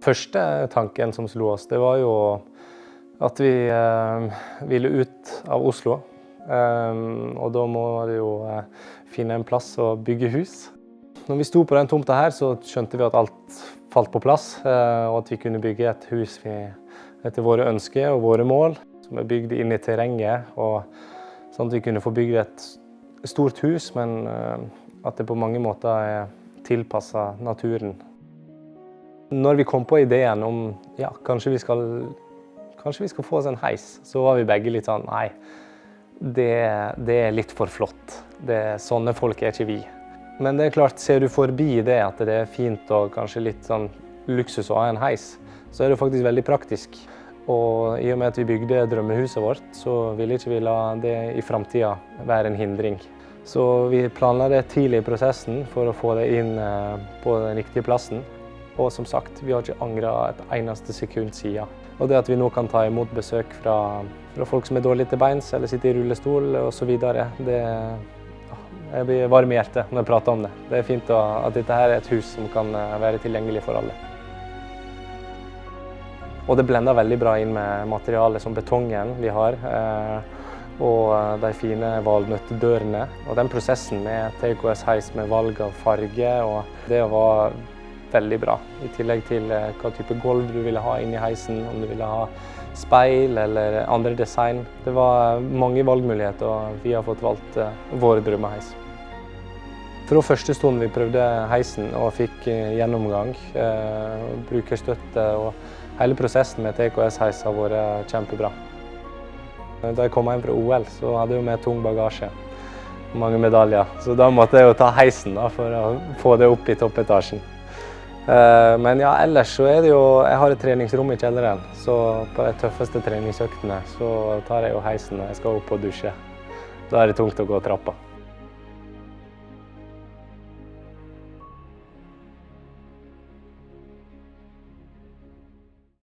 Første tanken som slo oss, det var jo at vi ville ut av Oslo. Og da må vi jo finne en plass å bygge hus. Når vi sto på den tomta her, så skjønte vi at alt falt på plass, og at vi kunne bygge et hus etter våre ønsker og våre mål, som er bygd inn i terrenget, og sånn at vi kunne få bygge et stort hus, men at det på mange måter er tilpasset naturen. Når vi kom på ideen om, ja, kanskje vi skal få oss en heis, så var vi begge litt sånn, nei, det er litt for flott. Sånne folk er ikke vi. Men det er klart, ser du forbi det at det er fint og kanskje litt sånn luksus å ha en heis, så er det faktisk veldig praktisk. Og i og med at vi bygde drømmehuset vårt, så ville ikke vi la det i fremtiden være en hindring. Så vi planla det tidlig i prosessen for å få det inn på den riktige plassen. Og som sagt, vi har ikke angret et eneste sekund siden. Og det at vi nå kan ta imot besøk fra folk som er dårlige til beins, eller sitter i rullestol og så videre, jeg blir varm i hjertet når jeg prater om det. Det er fint at dette her er et hus som kan være tilgjengelig for alle. Og det blender veldig bra inn med materialet som betongen vi har, og de fine valnøttdørene. Og den prosessen med TKS Heis med valg av farge, og det var veldig bra. I tillegg til hva type gulv du ville ha inni heisen, om du ville ha speil eller andre design. Det var mange valgmuligheter, og vi har fått valgt vår drømmeheis. Fra første stund vi prøvde heisen og fikk gjennomgang, brukerstøtte, og hele prosessen med TKS Heis har vært kjempebra. Da jeg kom hjem fra OL, så hadde jeg med tung bagasje, mange medaljer. Så da måtte jeg jo ta heisen for å få det opp i toppetasjen. Men ja, ellers så er det jo, jeg har et treningsrom i kjelleren, så på de tøffeste treningsøktene så tar jeg jo heisen når jeg skal opp og dusje. Da er det tungt å gå trappa.